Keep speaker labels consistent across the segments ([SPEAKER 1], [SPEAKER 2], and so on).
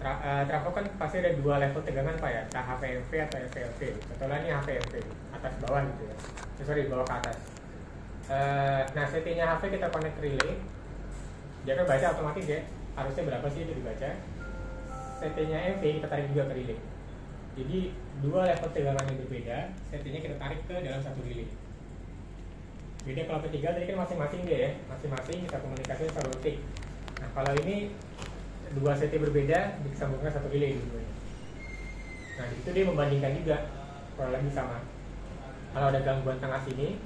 [SPEAKER 1] trafo kan pasti ada dua level tegangan Pak ya, entah HVMV atau FVLV. Kebetulan ini HVMV, atas bawah gitu ya. Sorry, bawah ke atas. Nah, settingnya HV kita connect relay. Dia kan baca otomatis ya, harusnya berapa sih itu dibaca. Settingnya MV kita tarik juga ke relay. Jadi dua level tegangan yang berbeda, settingnya kita tarik ke dalam satu relay. Beda kalau P3 tadi kan masing-masing dia ya, masing-masing kita komunikasi satu tick. Nah, kalau ini dua setting berbeda disambungkan satu relay dua-duanya. Nah, di situ dia membandingkan juga kalau lagi sama. Kalau ada gangguan tengah sini,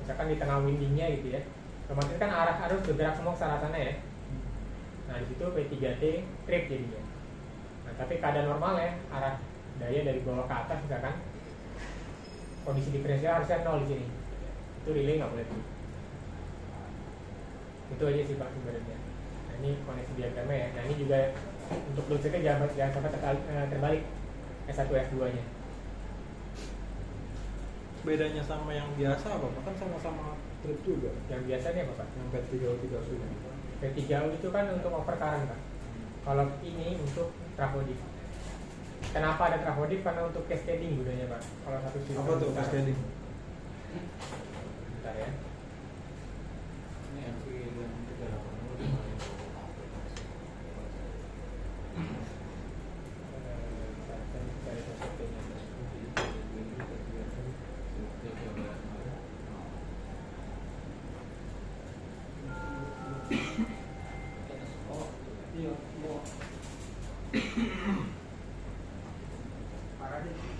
[SPEAKER 1] misalkan di tengah windingnya gitu ya, otomatis kan arah arus bergerak semua ke arah sana ya. Nah, di situ P3T trip jadinya. Nah, tapi keadaan normal ya, arah daya dari bawah ke atas misalkan kondisi diferensial harusnya 0 di sini. Itu relay nggak boleh tuh. Itu aja sih Pak sebenarnya. Nah, ini koneksi diagramnya ya. Nah, ini juga untuk loadsetnya jangan sampai terbalik S1 S2 nya.
[SPEAKER 2] Bedanya sama yang biasa apa? Kan sama-sama trip juga.
[SPEAKER 1] Yang biasanya apa Pak?
[SPEAKER 2] Yang P3U
[SPEAKER 1] P3U itu kan untuk overcurrent Pak. Kalau ini untuk travodip. Kenapa ada travodip? Karena untuk cascading gunanya Pak. Kalau satu sistem
[SPEAKER 2] apa tuh cascading?
[SPEAKER 1] Bentar ya.
[SPEAKER 3] Ini MV yang
[SPEAKER 1] 330.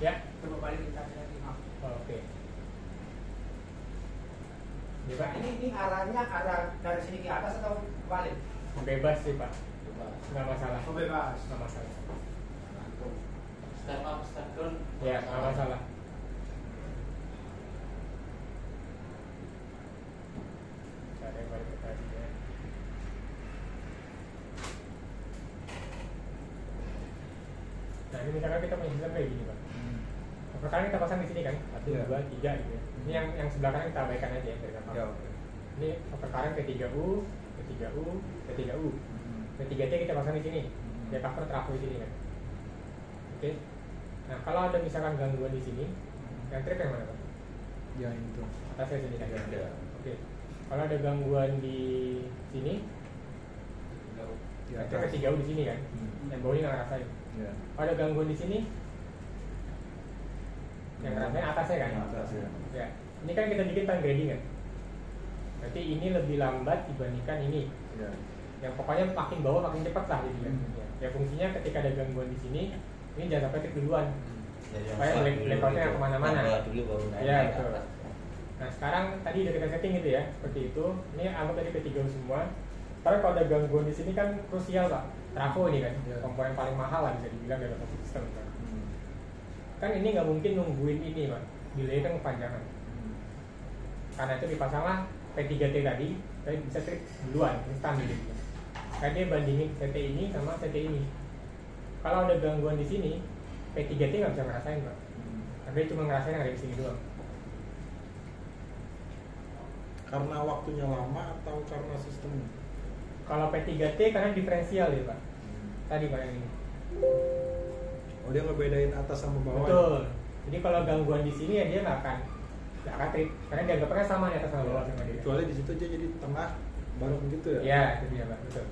[SPEAKER 1] Ya, coba balik kita lagi. Oke.
[SPEAKER 4] Pak, ini arahnya arah dari sini ke atas atau balik?
[SPEAKER 1] Bebas sih Pak, nggak masalah.
[SPEAKER 4] Oh, bebas.
[SPEAKER 1] Nggak masalah.
[SPEAKER 3] step up, step down.
[SPEAKER 1] Ya, nggak masalah. Cara yang balik ke tadi ya. Nah, ini misalkan kita punya sistem kayak gini Pak. Perkara kita pasang di sini kan, 1, 2, 3 gitu ya. Ini yang sebelah kanan kita abaikan aja ya, dari gampang. Ini perkara P3U, P3U, P3U. P3T kita pasang di sini. Dia cover trafo di sini kan. Oke. Nah, kalau ada misalkan gangguan di sini, yang trip yang mana Pak?
[SPEAKER 2] Ya itu.
[SPEAKER 1] Atasnya sini kan.
[SPEAKER 3] Ya.
[SPEAKER 1] Oke. Kalau ada gangguan di sini,
[SPEAKER 2] Ya,
[SPEAKER 1] berarti P3U di sini kan. Yang bawah ini nggak ngerasain.
[SPEAKER 2] Ya.
[SPEAKER 1] Kalau ada gangguan di sini, yang ngerasain atasnya kan.
[SPEAKER 2] Atas ya.
[SPEAKER 1] Ya. Ini kan kita bikin time grading kan. Berarti ini lebih lambat dibandingkan ini.
[SPEAKER 2] Ya.
[SPEAKER 1] Yang pokoknya makin bawah makin cepat lah jadi kan. Ya fungsinya ketika ada gangguan di sini, ini jangan sampai trip duluan. Supaya blackoutnya kemana-mana.
[SPEAKER 3] Dulu baru naik.
[SPEAKER 1] Ya betul. Nah sekarang tadi udah kita setting gitu ya, seperti itu. Ini anggap tadi P3 semua. Sekarang kalau ada gangguan di sini kan krusial Pak. Trafo ini kan, komponen paling mahal lah bisa dibilang dalam satu sistem kan. Kan ini nggak mungkin nungguin ini Pak, delay kan kepanjangan. Karena itu dipasanglah P3T tadi, tapi bisa trip duluan, instan gitu. Karena dia bandingin CT ini sama CT ini. Kalau ada gangguan di sini, P3T nggak bisa ngerasain Pak. Tapi cuma ngerasain yang ada di sini doang.
[SPEAKER 2] Karena waktunya lama atau karena sistemnya?
[SPEAKER 1] Kalau P3T karena diferensial ya Pak. Tadi Pak yang ini.
[SPEAKER 2] Oh, dia ngebedain atas sama bawah.
[SPEAKER 1] Betul. Jadi kalau gangguan di sini ya dia nggak akan trip, karena dianggapnya sama di atas sama bawah sama dia.
[SPEAKER 2] Kecuali di situ aja jadi tengah bareng gitu ya.
[SPEAKER 1] Iya, itu dia Pak, betul.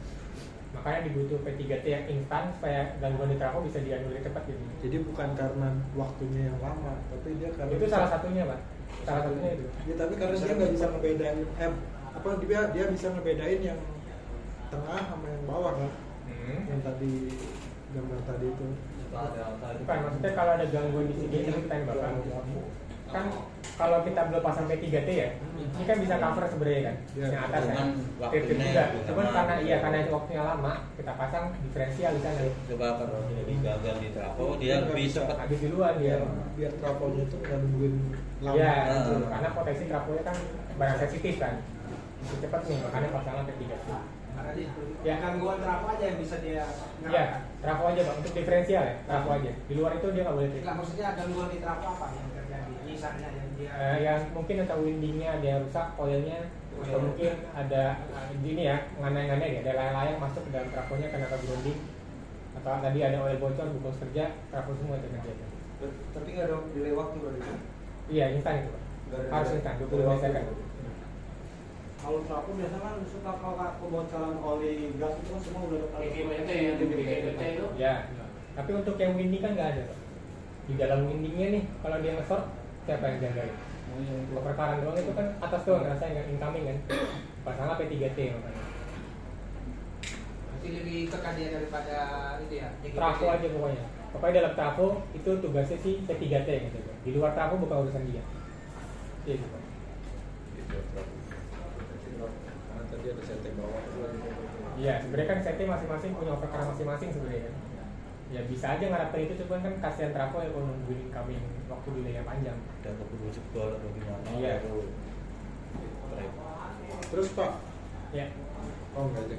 [SPEAKER 1] Makanya dibutuh P3T yang instan supaya gangguan di trafo bisa dianulir cepat gitu.
[SPEAKER 2] Jadi bukan karena waktunya yang lama, tapi dia karena
[SPEAKER 1] Itu salah satunya Pak. Salah satunya itu.
[SPEAKER 2] Ya, tapi karena dia nggak bisa ngebedain dia bisa ngebedain yang tengah sama yang bawah kan. Yang tadi gambar tadi itu.
[SPEAKER 1] Bukan, maksudnya kalau ada gangguan di sini, kita tanya Bapak. Kan kalau kita belum pasang P3T ya, ini kan bisa cover sebenarnya kan, yang atas kan, trip juga. Cuman karena itu waktunya lama, kita pasang diferensial di sana.
[SPEAKER 3] Coba kalau jadi gagal di trafo, dia lebih cepat
[SPEAKER 1] habis duluan dia.
[SPEAKER 2] Biar trafonya itu nggak nungguin lama.
[SPEAKER 1] Iya, karena potensi trafonya kan barang sensitif kan, itu cepat nih, makanya pasangnya P3T.
[SPEAKER 4] Ya gangguan trafo aja yang bisa dia.
[SPEAKER 1] Iya, trafo aja Pak, untuk diferensial ya, trafo aja. Di luar itu dia nggak boleh trip.
[SPEAKER 4] Nggak, maksudnya gangguan di trafo apa yang terjadi? Misalnya yang dia
[SPEAKER 1] Yang mungkin atau windingnya ada yang rusak, coilnya, atau mungkin ada ini ya, nganai-nganai ya, ada layang-layang masuk ke dalam trafonya karena kegrounding. atau tadi ada oil bocor, bungkus kerja, trafo semua itu kerja.
[SPEAKER 2] Tapi nggak ada delay waktu berarti.
[SPEAKER 1] Iya, instan itu Pak. Harus instan, 25 second.
[SPEAKER 2] Kalau trafo biasa kan suka kalau kebocoran oli gas itu kan semua udah ada
[SPEAKER 4] itu.
[SPEAKER 1] Ya, tapi untuk yang winding kan nggak ada Pak. Di dalam windingnya nih, kalau dia nge-short, siapa yang jagain? Perkaran doang itu kan atas doang rasanya incoming kan. Pasangnya P3T makanya.
[SPEAKER 4] Masih lebih tekan dia daripada itu ya.
[SPEAKER 1] Trafo aja pokoknya. Pokoknya dalam trafo itu tugasnya sih P3T gitu. Di luar trafo bukan urusan dia. Gitu Pak.
[SPEAKER 2] Karena tadi ada CT bawah.
[SPEAKER 1] Iya, sebenarnya kan CT masing-masing punya overcurrent masing-masing sebenarnya kan. Ya bisa aja ngarepin itu, cuman kan kasihan trafo ya kalau nungguin incoming waktu delay yang panjang.
[SPEAKER 3] Udah keburu jebol atau gimana?
[SPEAKER 1] Iya.
[SPEAKER 3] baru trip.
[SPEAKER 2] Terus Pak,
[SPEAKER 1] Ya,
[SPEAKER 2] oh enggak aja.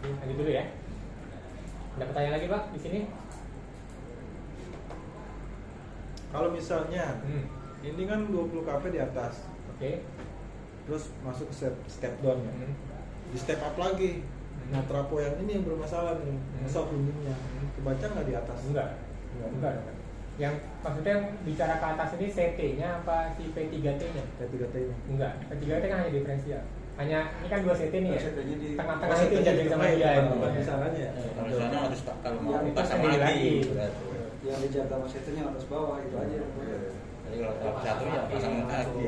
[SPEAKER 1] lanjut dulu ya. Ada pertanyaan lagi Pak di sini?
[SPEAKER 2] Kalau misalnya ini kan 20 kp di atas,
[SPEAKER 1] Oke.
[SPEAKER 2] terus masuk ke step down ya. Di step up lagi. Nah, trafo yang ini yang bermasalah nih, short windingnya. Kebaca nggak di atas?
[SPEAKER 1] Enggak. Enggak. Yang maksudnya yang bicara ke atas ini CT-nya apa si P3T-nya?
[SPEAKER 2] P3T-nya.
[SPEAKER 1] Enggak. P3T kan hanya diferensial. Hanya ini kan 2 CT nih ya.
[SPEAKER 2] CT-nya di
[SPEAKER 1] Tengah-tengah itu yang jagain sama dia.
[SPEAKER 2] Bukan di sananya ya.
[SPEAKER 3] Kalau di sana harus kalau mau
[SPEAKER 2] Yang
[SPEAKER 3] pasang
[SPEAKER 1] sendiri
[SPEAKER 3] lagi.
[SPEAKER 1] lagi.
[SPEAKER 3] Berarti.
[SPEAKER 2] Yang dijaga sama CT-nya atas bawah itu aja.
[SPEAKER 3] Jadi kalau tahap satu ya pasang lagi.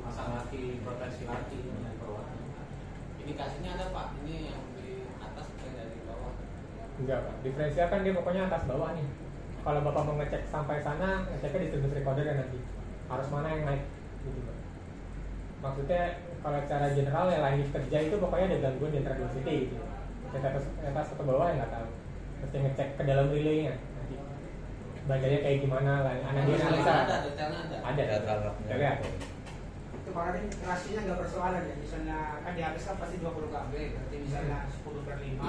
[SPEAKER 4] Pasang lagi, proteksi lagi di bawah. Indikasinya ada Pak, ini yang di atas bukan dari bawah.
[SPEAKER 1] Enggak Pak. Diferensial kan dia pokoknya atas bawah nih. Kalau Bapak mau ngecek sampai sana, ngeceknya di service recorder ya nanti. Harus mana yang naik gitu Pak. Maksudnya kalau cara general ya line kerja itu pokoknya ada gangguan di antara 2 CT gitu. Cek atas atau bawah ya nggak tahu. Mesti ngecek ke dalam relaynya nanti. Bacanya kayak gimana lah. Dia analisa.
[SPEAKER 4] Detailnya ada.
[SPEAKER 1] Ada.
[SPEAKER 3] Data-datanya.
[SPEAKER 1] Ada.
[SPEAKER 4] Itu makanya rasio-nya nggak persoalan ya. Misalnya kan di atas kan pasti 20 kb, berarti misalnya 10/5.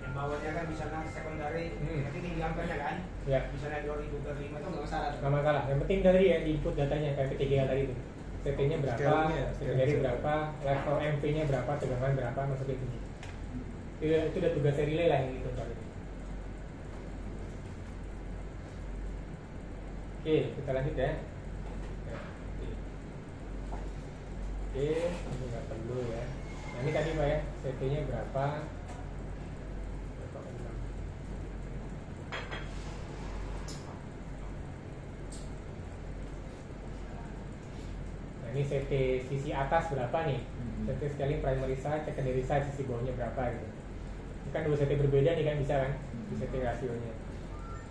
[SPEAKER 4] Yang bawahnya kan misalnya secondary, berarti tinggi ampernya kan.
[SPEAKER 1] Ya.
[SPEAKER 4] Misalnya 20/5 itu nggak masalah.
[SPEAKER 1] Nggak masalah. Yang penting dari ya di input datanya kayak P3K tadi itu. CT-nya berapa,
[SPEAKER 2] Scalingnya,
[SPEAKER 1] secondary berapa, level MP-nya berapa, tegangan berapa, masuk itu. Itu udah tugasnya relay lah yang itu tadi. Oke, kita lanjut ya. Oke, ini nggak perlu ya. Nah ini tadi Pak ya, CT-nya berapa? Nah ini CT sisi atas berapa nih? CT scaling primary side, secondary side, sisi bawahnya berapa gitu. Ini kan 2 CT berbeda nih kan bisa kan? Di CT rasionya.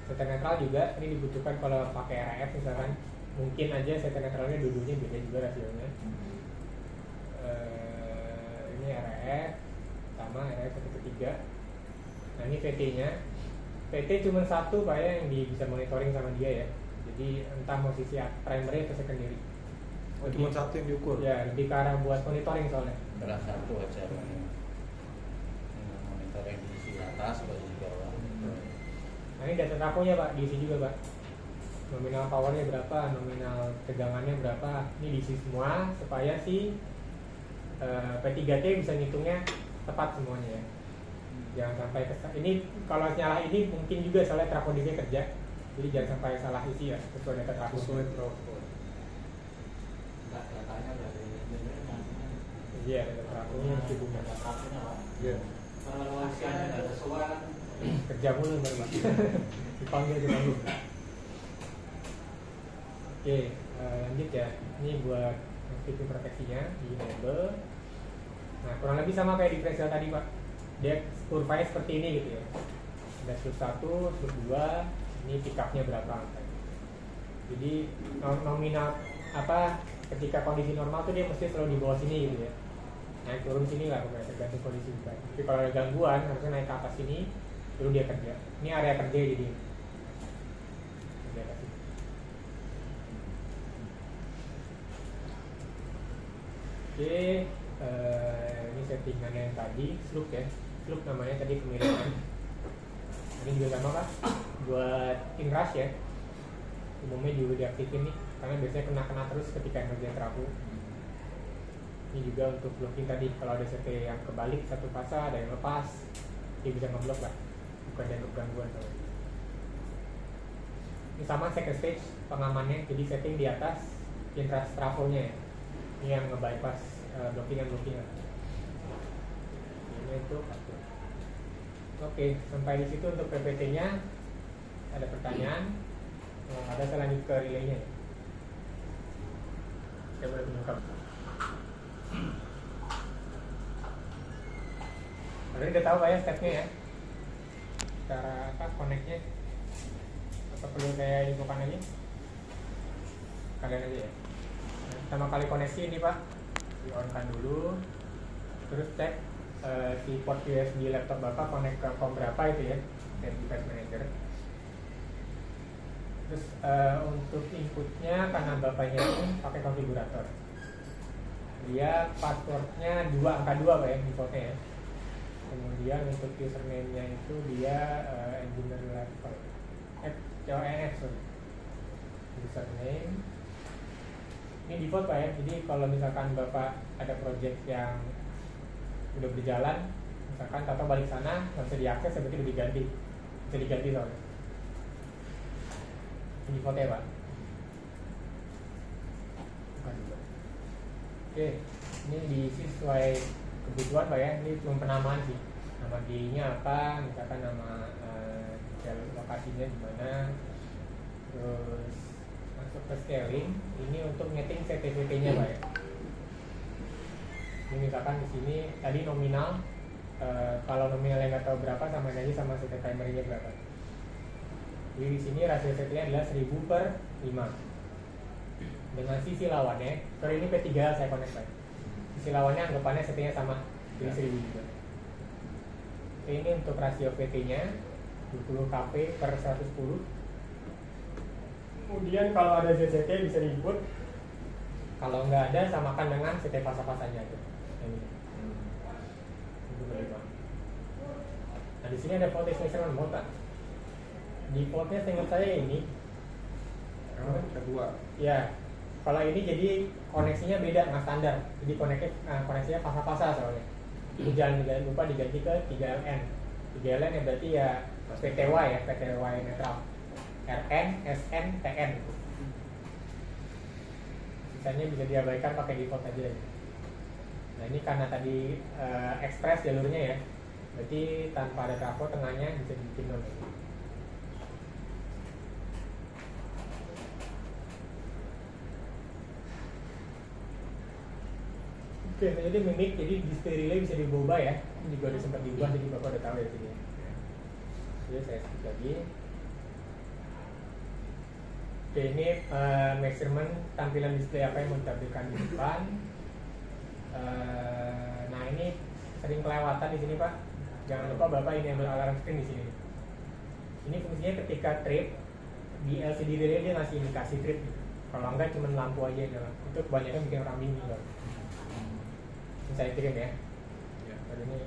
[SPEAKER 1] CT netral juga ini dibutuhkan kalau pakai RF misalkan. Mungkin aja CT netralnya dua-duanya beda juga rasionya. Ini RF sama RF 1/3. Nah ini VT-nya. VT cuma satu Pak ya yang bisa monitoring sama dia ya. Jadi entah mau sisi primary atau secondary.
[SPEAKER 2] Oh, cuma satu yang diukur.
[SPEAKER 1] Ya, lebih ke arah buat monitoring soalnya.
[SPEAKER 3] Salah satu aja. Monitoring di sisi atas atau di bawah.
[SPEAKER 1] Nah ini data trafonya Pak, diisi juga Pak. Nominal powernya berapa, nominal tegangannya berapa. Ini diisi semua supaya si P3T bisa ngitungnya tepat semuanya ya. Jangan sampai ini kalau salah ini mungkin juga soalnya trafo dia kerja. Jadi jangan sampai salah isi ya sesuai data trafo.
[SPEAKER 2] Sesuai trafo.
[SPEAKER 4] Datanya dari
[SPEAKER 1] Iya, data trafonya mesti punya.
[SPEAKER 2] Iya.
[SPEAKER 4] kalau masih ada soal
[SPEAKER 1] Kerja mulu baru Pak. Dipanggil. Oke, lanjut ya. Ini buat sistem proteksinya di label. Nah, kurang lebih sama kayak diferensial tadi Pak. Dia kurvanya seperti ini gitu ya. Ada slip 1, slip 2, ini pick up-nya berapa. Jadi nominal apa ketika kondisi normal tuh dia mesti selalu di bawah sini gitu ya. Naik turun sini lah pokoknya tergantung kondisi juga. Tapi kalau ada gangguan harusnya naik ke atas sini, baru dia kerja. Ini area kerja jadi. Oke, ini settingannya yang tadi, sloop ya. Sloop namanya tadi kemiringan. Ini juga sama Pak, buat inrush ya. Umumnya juga diaktifin nih, karena biasanya kena terus ketika ngerjain trafo. Ini juga untuk blocking tadi, kalau ada CT yang kebalik satu fasa, ada yang lepas, dia bisa ngeblok lah. independen untuk gangguan. Ini sama second stage pengamannya, jadi setting di atas intras trafonya ya. Ini yang nge-bypass blockingan. Ini untuk oke, sampai di situ untuk PPT-nya. Ada pertanyaan? Kalau ada saya lanjut ke relay-nya. Saya boleh tunjukkan. Berarti udah tahu Pak ya step-nya ya? Cara apa connect-nya? Apa perlu saya infokan lagi? Kalian aja ya. Pertama kali koneksi ini Pak, di-on-kan dulu. Terus cek si port USB laptop Bapak connect ke COM berapa itu ya, dari device manager. Terus untuk inputnya karena Bapaknya ini pakai konfigurator, dia passwordnya 2 angka 2 Pak ya, defaultnya ya. Kemudian untuk username-nya itu dia engineer level CONF, username ini default Pak ya. Jadi kalau misalkan Bapak ada project yang udah berjalan, misalkan atau balik sana nggak bisa diakses, berarti udah diganti, bisa diganti soalnya. Ini defaultnya Pak. Oke, ini diisi sesuai kebutuhan Pak ya. Ini cuma penamaan sih, nama D-nya apa, misalkan nama lokasinya di mana. Terus masuk ke scaling, ini untuk ngetting CTVT-nya Pak ya. Ini misalkan di sini tadi nominal, kalau nominalnya nggak tahu berapa, sama aja sama set timernya berapa. Jadi di sini rasio setnya adalah 1000/5. Dengan sisi lawannya, kalau ini P3 saya connect Pak. Sisi lawannya anggapannya setnya sama, jadi 1000 juga. Oke, ini untuk rasio VT-nya 20 kp/110. Kemudian kalau ada ZZT bisa di input. Kalau nggak ada, samakan dengan CT pas-pasannya aja. Ini. Nah di sini ada voltage measurement mode Pak. Defaultnya seingat saya ini.
[SPEAKER 2] Kedua.
[SPEAKER 1] Ya. Kalau ini jadi koneksinya beda, nggak standar. Jadi koneksinya pas-pasan soalnya. Jangan lupa diganti ke 3LN. 3LN ya berarti ya PTY ya, PTY netral. RN, SN, TN. Sisanya bisa diabaikan pakai default aja. Nah ini karena tadi express jalurnya ya, berarti tanpa ada trafo tengahnya bisa dibikin non. Oke, jadi mimik, jadi display relay bisa diubah ya. Ini juga udah sempat diubah, jadi Bapak udah tahu ya sini. Jadi saya skip lagi. Oke, ini measurement tampilan display apa yang mau ditampilkan di depan. Nah ini sering kelewatan di sini Pak. Jangan lupa Bapak enable alarm screen di sini. Ini fungsinya ketika trip di LCD relay dia ngasih indikasi trip. Kalau enggak cuma lampu aja yang nyala. Itu kebanyakan bikin orang bingung. Ini saya kirim ya. Tadi ini.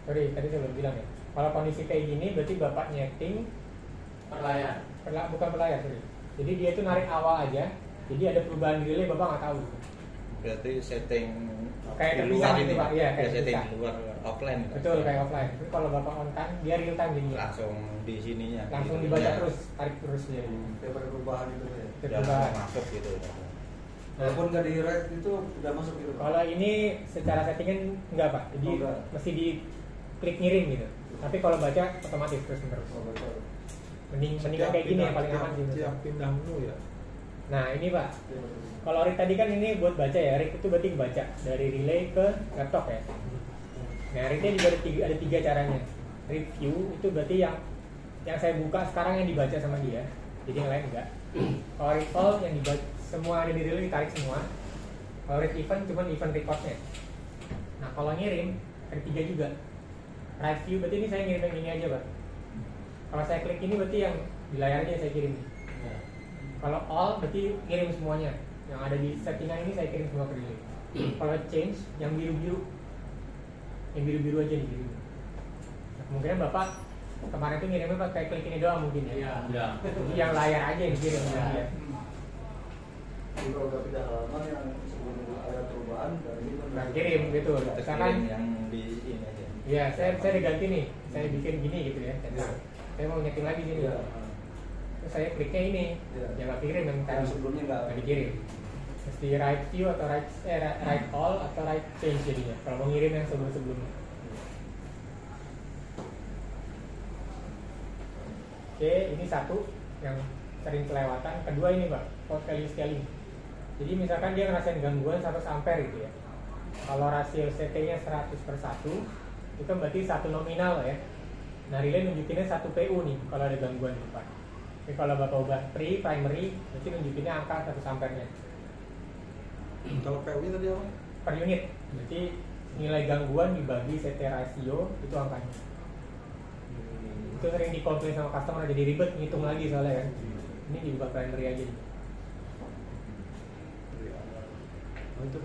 [SPEAKER 1] Sorry, tadi saya belum bilang ya. Kalau kondisi kayak gini berarti Bapak nyeting
[SPEAKER 3] perlayar.
[SPEAKER 1] Bukan perlayar, sorry. Jadi dia itu narik awal aja. Jadi ada perubahan di relay Bapak nggak tahu.
[SPEAKER 3] Berarti setting
[SPEAKER 1] Kayak
[SPEAKER 3] di
[SPEAKER 1] terpisah
[SPEAKER 3] luar
[SPEAKER 1] gitu,
[SPEAKER 3] ini
[SPEAKER 1] Pak. Iya, kayak
[SPEAKER 3] setting
[SPEAKER 1] terpisah.
[SPEAKER 3] di luar offline.
[SPEAKER 1] Betul, kayak offline. Tapi kalau Bapak on kan dia real time jadinya.
[SPEAKER 3] Langsung di sininya.
[SPEAKER 1] Langsung
[SPEAKER 3] gitu.
[SPEAKER 1] dibaca
[SPEAKER 3] Ya.
[SPEAKER 1] terus, tarik terus dia.
[SPEAKER 2] Kayak pada perubahan itu ya.
[SPEAKER 1] Ada
[SPEAKER 3] Udah
[SPEAKER 1] perubahan.
[SPEAKER 3] masuk gitu.
[SPEAKER 2] Walaupun nggak di rate itu udah masuk gitu.
[SPEAKER 1] Kalau ini secara settingan enggak Pak. Jadi
[SPEAKER 2] enggak.
[SPEAKER 1] mesti di klik ngirim gitu. Tapi kalau baca otomatis terus menerus.
[SPEAKER 2] Oh, betul.
[SPEAKER 1] Mendingan kayak gini yang paling aman sih.
[SPEAKER 2] Tiap pindah menu ya.
[SPEAKER 1] Nah ini Pak.
[SPEAKER 2] Iya, betul.
[SPEAKER 1] Kalau read tadi kan ini buat baca ya. Read itu berarti baca dari relay ke laptop ya. Nah readnya juga ada tiga caranya. Read view itu berarti yang saya buka sekarang yang dibaca sama dia. Jadi yang lain enggak. Kalau read all yang dibaca semua ada di relay ditarik semua. Kalau read event cuma event recordnya. Nah kalau ngirim ada tiga juga. Write view berarti ini saya ngirim yang ini aja Pak. Kalau saya klik ini berarti yang di layarnya saya kirim. Kalau all berarti kirim semuanya. Yang ada di settingan ini saya kirim semua ke relay. Kalau change yang biru-biru, yang biru-biru aja nih biru. Nah, kemungkinan Bapak kemarin tuh ngirimnya pakai klik ini doang mungkin ya.
[SPEAKER 3] Iya.
[SPEAKER 1] Jadi yang layar aja yang kirim sama dia.
[SPEAKER 2] Jadi kalau udah pindah halaman yang sebelum ada perubahan dari ini
[SPEAKER 1] Nah, kirim gitu.
[SPEAKER 3] Kita
[SPEAKER 1] Misalkan
[SPEAKER 3] kirim yang di ini aja.
[SPEAKER 1] Iya, saya diganti nih, saya bikin gini gitu ya. Saya mau nyeting lagi sini. Terus saya kliknya ini, yang nggak kirim yang tadi
[SPEAKER 5] sebelumnya nggak
[SPEAKER 1] dikirim. Mesti right view atau right all atau right change jadinya. Kalau mau ngirim yang sebelumnya. Oke, ini satu yang sering kelewatan. Kedua ini Pak, fault value scaling. Jadi misalkan dia ngerasain gangguan 100 ampere gitu ya. Kalau rasio CT-nya 100/1, itu berarti satu nominal ya. Nah, relay nunjukinnya 1 PU nih kalau ada gangguan di depan. Tapi kalau Bapak ubah primary, berarti nunjukinnya angka 100 ampere-nya.
[SPEAKER 2] Kalau PU-nya tadi apa?
[SPEAKER 1] Per unit. Berarti nilai gangguan dibagi CT rasio itu angkanya. Itu sering dikomplain sama customer, jadi ribet ngitung lagi soalnya kan. Ini diubah primary aja nih.
[SPEAKER 2] Oh, itu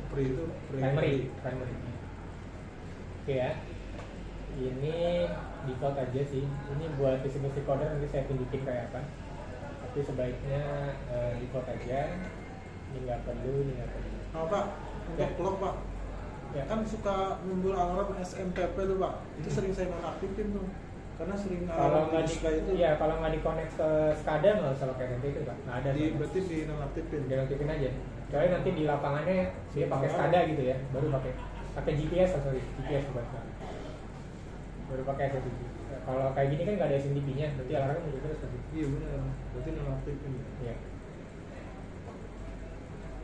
[SPEAKER 1] Primary. Oke ya. Ini default aja sih. Ini buat visi-visi coder nanti saya tunjukin kayak apa. Tapi sebaiknya default aja. Ini nggak perlu.
[SPEAKER 2] Oh, Pak, untuk clock Pak,
[SPEAKER 1] Ya.
[SPEAKER 2] kan suka muncul alarm SMPP tuh Pak. Itu sering saya nonaktifin tuh. Karena sering
[SPEAKER 1] Kalau nggak di,
[SPEAKER 2] kayak itu.
[SPEAKER 1] ya kalau nggak dikonek ke SCADA nggak usah pakai SMPP itu Pak. Nggak ada.
[SPEAKER 2] Berarti di nonaktifin.
[SPEAKER 1] Dinonaktifin aja. Kecuali nanti di lapangannya dia pakai SCADA gitu ya, baru pakai GPS GPS bukan. Baru pakai SMPP. Kalau kayak gini kan nggak ada SMPP-nya, berarti alarmnya muncul terus kan.
[SPEAKER 2] Iya benar. Berarti nonaktifin.
[SPEAKER 1] Ya.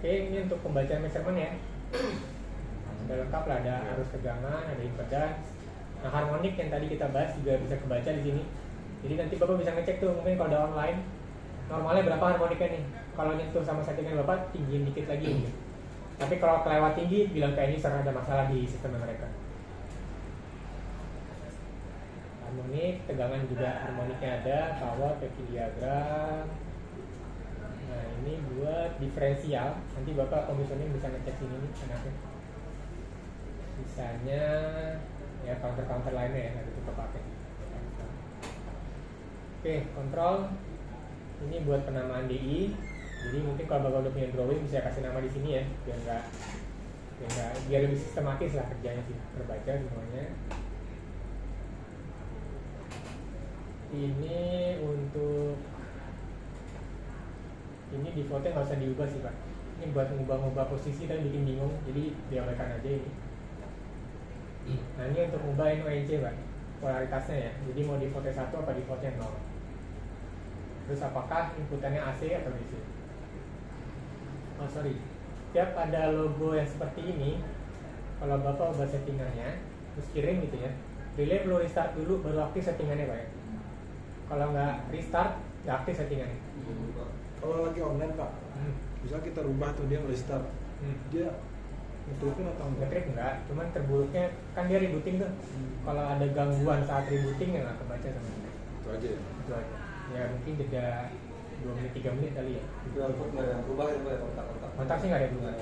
[SPEAKER 1] Oke, ini untuk pembacaan measurement ya. Sudah lengkap lah, ada arus tegangan, ada impedance. Nah, harmonik yang tadi kita bahas juga bisa kebaca di sini. Jadi nanti Bapak bisa ngecek tuh, mungkin kalau ada online normalnya berapa harmoniknya nih. Kalau nyentuh sama settingan Bapak tinggiin dikit lagi gitu. Tapi kalau kelewat tinggi bilang kayak ini sering ada masalah di sistem mereka. Harmonik, tegangan juga harmoniknya ada, power, PV diagram. Nah, ini buat diferensial. Nanti Bapak komisioning bisa ngecek sini nih enaknya. Sisanya ya counter lainnya ya nanti kita pakai. Oke, kontrol. Ini buat penamaan DI. Jadi mungkin kalau Bapak udah punya drawing bisa kasih nama di sini ya, biar lebih sistematis lah kerjanya sih, terbaca semuanya. Ini untuk ini defaultnya nggak usah diubah sih Pak. Ini buat ngubah-ngubah posisi dan bikin bingung, jadi diabaikan aja ini. Nah, ini untuk ngubah NONC Pak, polaritasnya ya. Jadi mau defaultnya 1 apa defaultnya 0. Terus apakah inputannya AC atau DC? Oh sorry, tiap ada logo yang seperti ini, kalau Bapak ubah settingannya terus kirim gitu ya, relay perlu restart dulu baru aktif settingannya Pak ya. Kalau nggak restart, nggak aktif settingannya.
[SPEAKER 2] Kalau lagi online Pak, bisa kita rubah tuh dia nge-restart. Dia nge-tripin atau enggak?
[SPEAKER 1] Nge-trip enggak, cuman terburuknya kan dia rebooting tuh. Kalau ada gangguan saat rebooting ya nggak kebaca sama dia.
[SPEAKER 2] Itu aja ya.
[SPEAKER 1] Itu aja. Ya mungkin jeda 2 menit 3 menit kali ya.
[SPEAKER 5] Itu output nggak ada yang berubah ya Pak, kontak-kontak.
[SPEAKER 1] Kontak sih nggak ada berubah.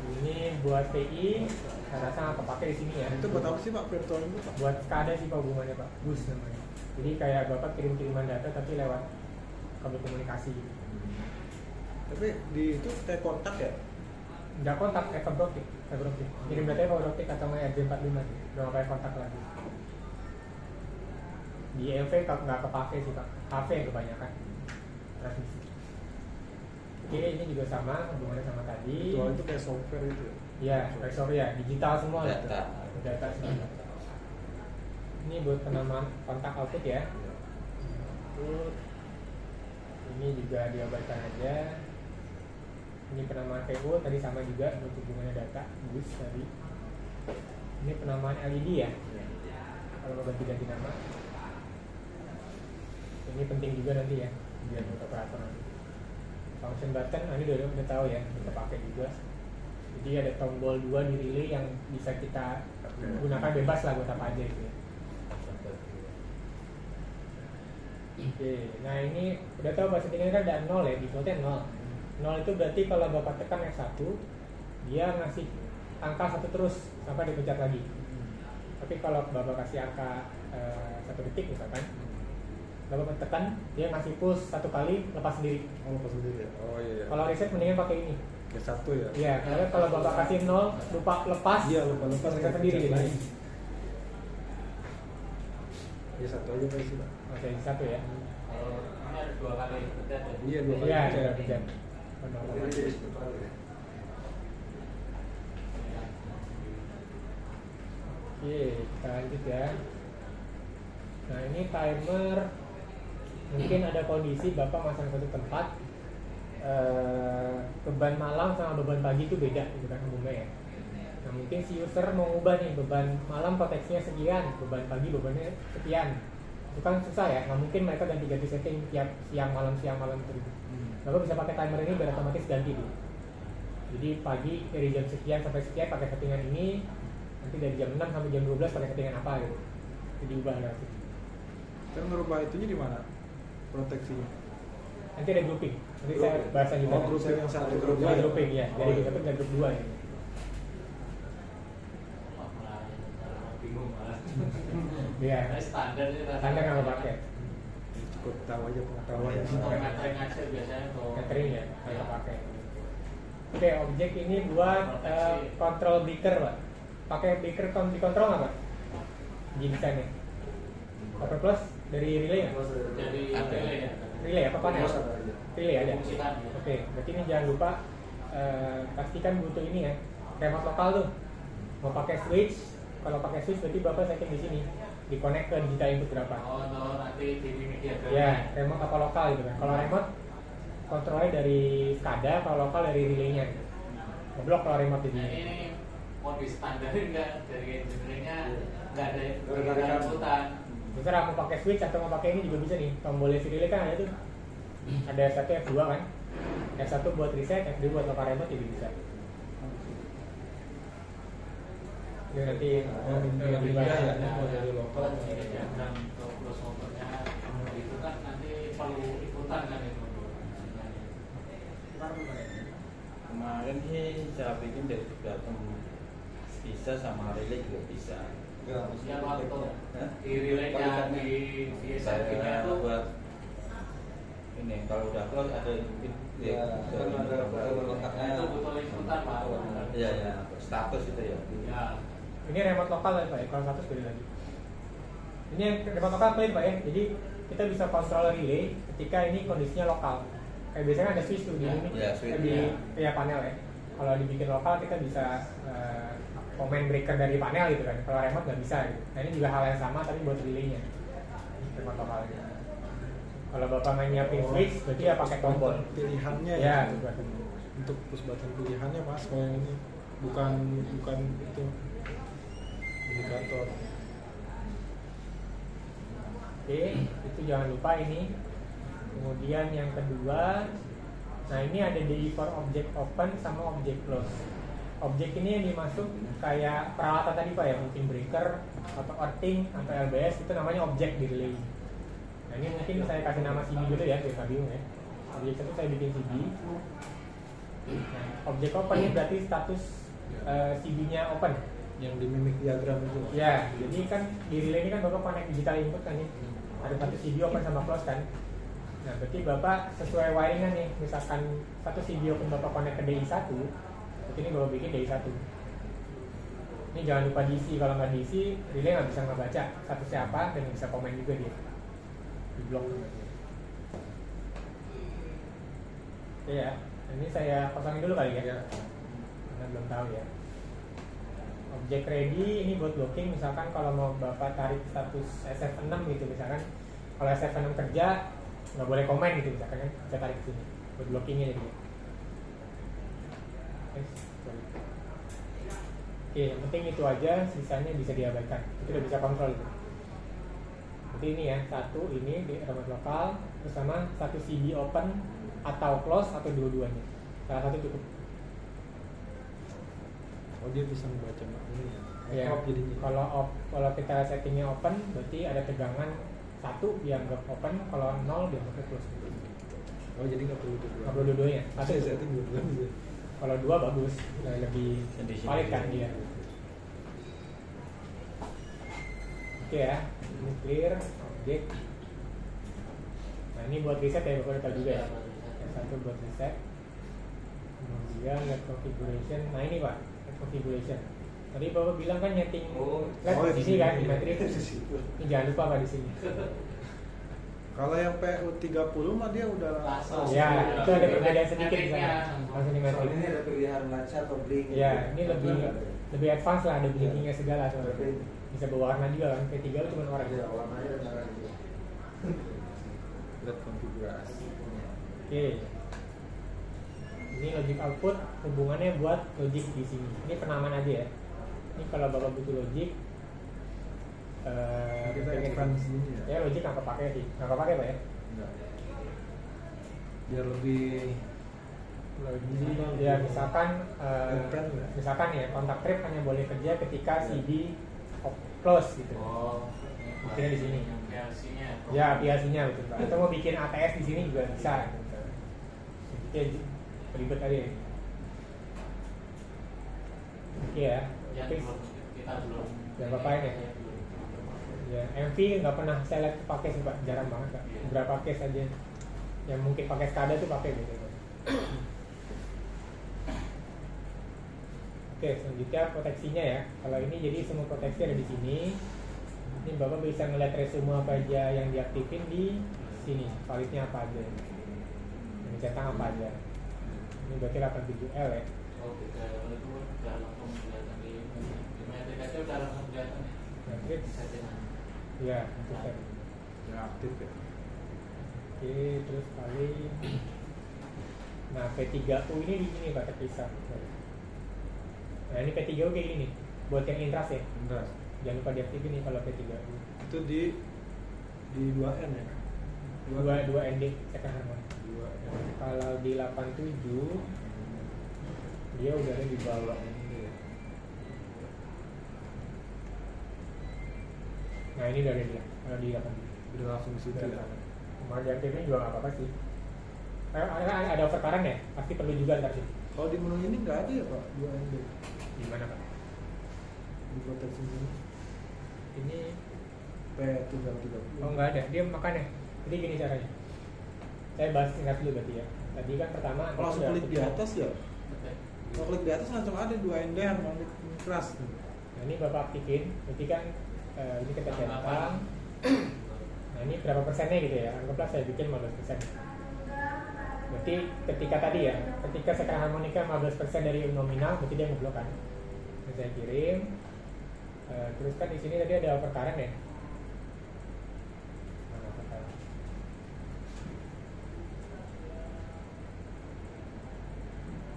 [SPEAKER 1] Ini buat PI, saya rasa nggak kepake di sini ya.
[SPEAKER 2] Itu buat apa sih Pak virtual itu Pak?
[SPEAKER 1] Buat SCADA sih Pak hubungannya Pak, bus namanya. Jadi kayak Bapak kirim-kiriman data tapi lewat kabel komunikasi.
[SPEAKER 2] Tapi di itu kayak kontak ya?
[SPEAKER 1] Nggak kontak, fiber optic. Kirim datanya fiber optic atau nggak RJ45 sih, udah nggak kayak kontak lagi. Di EV nggak kepake sih Pak, HV yang kebanyakan transmisi. Oke, ini juga sama hubungannya sama tadi.
[SPEAKER 2] Virtual itu kayak software itu ya?
[SPEAKER 1] Iya, sorry ya, digital semua lah.
[SPEAKER 3] Data.
[SPEAKER 1] Data semua. Ini buat penamaan kontak output ya. Output. Ini juga diabaikan aja. Ini penamaan VO tadi sama juga untuk hubungannya data bus tadi. Ini penamaan LED ya. Kalau mau ganti-ganti nama. Ini penting juga nanti ya biar untuk operator nanti. Function button, ini udah tahu ya, kita pakai juga. Jadi ada tombol 2 di relay yang bisa kita gunakan bebas lah buat apa aja gitu ya. Oke, nah ini udah tahu bahasa settingannya kan ada 0 ya, defaultnya 0. 0 itu berarti kalau Bapak tekan F1, dia ngasih angka 1 terus sampai dipencet lagi. Tapi kalau Bapak kasih angka 1 detik misalkan, Bapak tekan, dia ngasih push 1 kali, lepas sendiri.
[SPEAKER 2] Oh, lepas sendiri ya. Oh iya.
[SPEAKER 1] Kalau reset mendingan pakai ini.
[SPEAKER 2] Kayak 1 ya.
[SPEAKER 1] Iya, karena kalau Bapak kasih 0, lupa lepas.
[SPEAKER 2] Iya, lupa lepas
[SPEAKER 1] reset sendiri gitu.
[SPEAKER 2] Ya 1 aja Pak sih, Pak.
[SPEAKER 1] Oke, 1 ya.
[SPEAKER 3] Ini ada 2 kali pencet ya?
[SPEAKER 2] Iya, 2 kali.
[SPEAKER 1] Iya,
[SPEAKER 2] pencet.
[SPEAKER 1] ada pencet.
[SPEAKER 5] Ini jadi 10 kali ya.
[SPEAKER 1] Oke, kita lanjut ya. Nah, ini timer. Mungkin ada kondisi Bapak masang satu tempat, beban malam sama beban pagi itu beda gitu kan umumnya ya. Nah, mungkin si user mau ngubah nih, beban malam proteksinya sekian, beban pagi bebannya sekian. Itu kan susah ya, nggak mungkin mereka ganti-ganti setting tiap siang malam terus. Bapak bisa pakai timer ini biar otomatis ganti dulu. Jadi pagi dari jam sekian sampai sekian pakai settingan ini, nanti dari jam 6 sampai jam 12 pakai settingan apa gitu. Jadi ubah lah.
[SPEAKER 2] Kan ngerubah itunya di mana? Proteksinya.
[SPEAKER 1] Nanti ada grouping. Nanti saya bahas lanjutan.
[SPEAKER 2] Oh, grouping yang 1, grup
[SPEAKER 1] Dua
[SPEAKER 2] 2
[SPEAKER 1] grouping ya.
[SPEAKER 2] Oh,
[SPEAKER 1] Jadi
[SPEAKER 2] iya.
[SPEAKER 1] kita kan grup 2 ya.
[SPEAKER 3] Bingung malah.
[SPEAKER 1] Iya.
[SPEAKER 3] Standar sih.
[SPEAKER 1] Standar nggak mau pakai.
[SPEAKER 2] Cukup tahu aja pengetahuan.
[SPEAKER 3] Ngantering aja biasanya tuh.
[SPEAKER 1] Catering ya, nggak pakai. Oke, objek ini buat control breaker, Pak. Pakai breaker dikontrol nggak, Pak? Di desainnya. Open close dari relay ya?
[SPEAKER 3] Jadi relay ya.
[SPEAKER 1] Relay apa panel? Relay ada.
[SPEAKER 3] Fungsikan.
[SPEAKER 1] Oke, berarti ini jangan lupa pastikan butuh ini ya. Remote lokal tuh. Mau pakai switch, kalau pakai switch berarti Bapak setting di sini. Di-connect ke digital input berapa?
[SPEAKER 3] Oh, no, nanti di media.
[SPEAKER 1] Ya, remote apa lokal gitu kan. Kalau remote kontrolnya dari SCADA, kalau lokal dari relaynya. Ngeblok kalau remote di
[SPEAKER 3] Nah,
[SPEAKER 1] sini.
[SPEAKER 3] ini mau di standar enggak dari engineeringnya nggak ada
[SPEAKER 5] Tarikan.
[SPEAKER 3] inputan.
[SPEAKER 1] Misalnya mau pakai switch atau mau pakai ini juga bisa nih. Tombol si relay kan ada tuh. Ada F1, F2 kan. F1 buat reset, F2 buat lokal remote juga bisa. Ini nanti
[SPEAKER 2] Lebih
[SPEAKER 1] dibahas
[SPEAKER 2] ya,
[SPEAKER 1] ya.
[SPEAKER 2] mau dari lokal.
[SPEAKER 3] Dan untuk crossovernya itu kan nanti perlu ikutan kan itu.
[SPEAKER 6] Kemarin sih saya bikin dari bottom bisa sama relay juga bisa.
[SPEAKER 5] Enggak,
[SPEAKER 3] Ya waktu
[SPEAKER 6] Hah?
[SPEAKER 3] di relaynya di
[SPEAKER 6] Saya
[SPEAKER 3] SRP-nya itu
[SPEAKER 6] buat ini kalau udah close ada mungkin
[SPEAKER 5] Ya, kan ada letaknya.
[SPEAKER 3] itu betul ikutan Pak.
[SPEAKER 6] Iya ya status itu ya.
[SPEAKER 3] Ya.
[SPEAKER 1] Ini remote lokal ya Pak ya, kalau status beda lagi. Ini yang remote lokal clear Pak ya, jadi kita bisa kontrol relay ketika ini kondisinya lokal. Kayak biasanya ada switch tuh di
[SPEAKER 3] Ya,
[SPEAKER 1] ini,
[SPEAKER 6] ya, switch,
[SPEAKER 1] di
[SPEAKER 6] ya.
[SPEAKER 1] panel ya. Kalau dibikin lokal kita bisa command breaker dari panel gitu kan. Kalau remote nggak bisa gitu. Nah ini juga hal yang sama tapi buat relaynya. Remote lokal. Kalau Bapak nggak nyiapin switch, berarti ya pakai tombol.
[SPEAKER 2] Pilihannya
[SPEAKER 1] Ya,
[SPEAKER 2] gitu.
[SPEAKER 1] buat tombol.
[SPEAKER 2] Untuk push button pilihannya Mas, kalau yang ini bukan itu indikator.
[SPEAKER 1] Oke, itu jangan lupa ini. Kemudian yang kedua, nah ini ada DI for object open sama object close. Objek ini yang dimasuk kayak peralatan tadi Pak ya, mungkin breaker atau earthing atau LBS itu namanya objek di relay. Nah ini mungkin saya kasih nama CB dulu ya, biar nggak bingung ya. Objek itu saya bikin CB. Nah, objek open ini berarti status CB-nya open.
[SPEAKER 2] Yang di mimic diagram itu.
[SPEAKER 1] Ya, jadi kan di relay ini kan Bapak connect digital input kan nih. Ada satu CD open sama close kan. Nah, berarti Bapak sesuai wiringan nih. Misalkan satu CD open Bapak connect ke DI1, berarti ini Bapak bikin DI1. Ini jangan lupa diisi, kalau nggak diisi, relay nggak bisa ngebaca statusnya apa dan nggak bisa komen juga dia. Di blok. Oke ya, ini saya kosongin dulu kali ya. Karena belum tahu ya. Objek ready ini buat blocking, misalkan kalau mau Bapak tarik status SF6 gitu misalkan, kalau SF6 kerja nggak boleh komen gitu misalkan kan, saya tarik ke sini buat blockingnya jadi. Oke, yang penting itu aja, sisanya bisa diabaikan, itu udah bisa kontrol itu. Jadi ini ya, satu ini di remote lokal bersama satu CD open atau close atau dua-duanya, salah satu cukup.
[SPEAKER 2] Oh dia bisa membaca ini ya.
[SPEAKER 1] Ya,
[SPEAKER 2] Off jadinya.
[SPEAKER 1] kalau kita settingnya open, berarti ada tegangan 1 dianggap open, kalau 0 dianggap close.
[SPEAKER 2] Oh jadi nggak perlu dua.
[SPEAKER 1] Nggak perlu dua-duanya. Satu
[SPEAKER 2] Saya
[SPEAKER 1] cukup.
[SPEAKER 2] setting dua gitu.
[SPEAKER 1] Kalau 2 bagus, lebih
[SPEAKER 6] Sendiri-sendiri.
[SPEAKER 1] valid kan dia. Oke ya, ini clear objek. ini buat riset ya, Bapak tahu juga ya. Yang satu buat riset. Kemudian net configuration. Nah ini Pak, net configuration. Tadi Bapak bilang kan nyeting di sini kan di matrix. Ini jangan lupa Pak di sini.
[SPEAKER 2] Kalau yang PU30 mah dia udah
[SPEAKER 3] Langsung.
[SPEAKER 1] Ya, itu ada perbedaan sedikit di sana. Langsung di matrix.
[SPEAKER 5] Soalnya ini ada pilihan baca atau blink.
[SPEAKER 1] Ya, ini lebih advance lah, ada blinkingnya segala soalnya. Bisa berwarna juga kan, P3 cuma warna.
[SPEAKER 5] Ya, warnanya dan warnanya.
[SPEAKER 2] lihat konfigurasi.
[SPEAKER 1] Oke. Ini logic output hubungannya buat logic di sini. Ini penamaan aja ya. Ini kalau Bapak butuh logic
[SPEAKER 2] Kita advance ini ya.
[SPEAKER 1] ya logic nggak pakai sih, nggak pakai Pak ya.
[SPEAKER 2] Enggak. Biar lebih
[SPEAKER 1] Logic ya misalkan ya kontak trip hanya boleh kerja ketika CD close gitu.
[SPEAKER 3] Oh,
[SPEAKER 1] Bikinnya di sini.
[SPEAKER 3] PLC-nya.
[SPEAKER 1] Ya PLC-nya betul Pak. Atau mau bikin ATS di sini juga bisa. Gitu. Jadi ribet aja. Oke ya.
[SPEAKER 3] Ya,
[SPEAKER 1] Fix.
[SPEAKER 3] kita belum.
[SPEAKER 1] Ya Bapak ya. Ya, MV nggak pernah saya lihat pakai sih Pak, jarang banget Pak. Beberapa case aja yang mungkin pakai SCADA tuh pakai gitu. Oke, selanjutnya proteksinya ya. Kalau ini jadi semua proteksi ada di sini. Ini Bapak bisa ngeliat resume apa aja yang diaktifin di sini, validnya apa aja, yang centang apa aja. Ini berarti 87L ya.
[SPEAKER 3] Oh, kita itu udah langsung kelihatan di Matrix aja udah langsung kelihatan ya.
[SPEAKER 1] Matrix,
[SPEAKER 3] Settingan.
[SPEAKER 1] ya itu kan.
[SPEAKER 2] yang aktif ya.
[SPEAKER 1] Oke, terus paling nah P3U ini di sini Pak terpisah. Nah ini P3U kayak gini nih, buat yang intras ya.
[SPEAKER 2] Enggak.
[SPEAKER 1] Jangan lupa diaktifin nih kalau P3U.
[SPEAKER 2] Itu di 2N ya.
[SPEAKER 1] 2 ND second harmony.
[SPEAKER 2] 2N.
[SPEAKER 1] Kalau di 87 dia udah ada di bawah ini ya. Nah ini udah ada dia. Kalau di 87
[SPEAKER 2] Udah langsung situ ya.
[SPEAKER 1] mau diaktifin juga nggak apa-apa sih. Ada overcurrent ya, pasti perlu juga ntar sih.
[SPEAKER 2] Kalau di menu ini nggak ada ya Pak 2N
[SPEAKER 1] Gimana Pak?
[SPEAKER 2] di proteksi ini.
[SPEAKER 1] Ini
[SPEAKER 2] P330.
[SPEAKER 1] oh nggak ada, dia makannya. Jadi gini caranya. Saya bahas singkat dulu berarti ya. Tadi kan pertama
[SPEAKER 2] Kalau langsung
[SPEAKER 1] udah
[SPEAKER 2] klik di atas ya.
[SPEAKER 3] Oke.
[SPEAKER 2] Kalau klik di atas langsung ada 2ND harmonic keras.
[SPEAKER 1] Nah ini Bapak aktifin, berarti kan ini kita centang. Nah ini berapa persennya gitu ya, anggaplah saya bikin 15%. Berarti ketika tadi ya, ketika sekarang harmonika 15% dari nominal, berarti dia ngeblok kan. Nah, saya kirim, terus kan di sini tadi ada overcurrent ya. Mana overcurrent?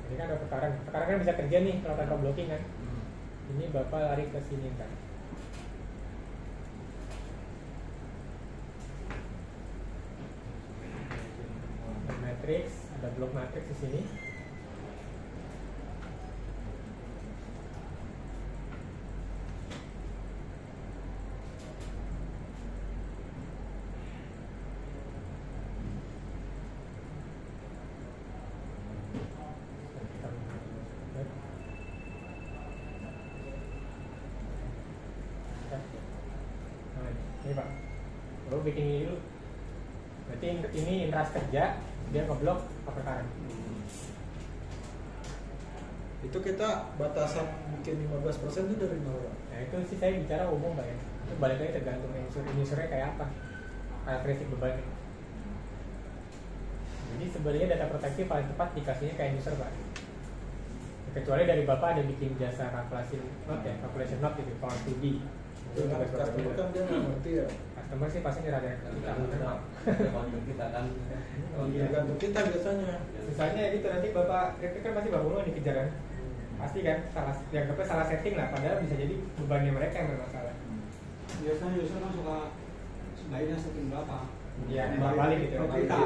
[SPEAKER 1] Ini kan ada overcurrent, overcurrent kan bisa kerja nih kalau tanpa blocking kan. Ini Bapak lari ke sini kan. Matrix, ada blok matrix di sini. Nah, ini Pak, baru bikin ini dulu. Berarti ini intras kerja, dia ngeblok overcurrent.
[SPEAKER 2] Itu kita batasan bikin 15% itu dari mana Pak?
[SPEAKER 1] Nah itu sih saya bicara umum Pak ya. Itu balik lagi tergantung usernya kayak apa, karakteristik bebannya. Jadi sebenarnya data proteksi paling tepat dikasihnya kayak user Pak. Kecuali dari Bapak ada bikin jasa calculation note ya, calculation note gitu, power 2D. Itu
[SPEAKER 2] Nah,
[SPEAKER 1] tugas Bapak
[SPEAKER 2] customer
[SPEAKER 1] juga.
[SPEAKER 2] kan dia nggak ngerti ya.
[SPEAKER 1] Customer sih pasti nyerah dari kita.
[SPEAKER 5] Kita kan
[SPEAKER 2] Tergantung kita biasanya.
[SPEAKER 1] Misalnya itu nanti Bapak kritik kan pasti Bapak mau dikejar kan? Pasti kan salah setting lah, padahal bisa jadi bebannya mereka yang bermasalah.
[SPEAKER 4] Biasanya user kan suka sebaiknya setting berapa?
[SPEAKER 1] Iya, balik gitu.
[SPEAKER 4] Oh, kita.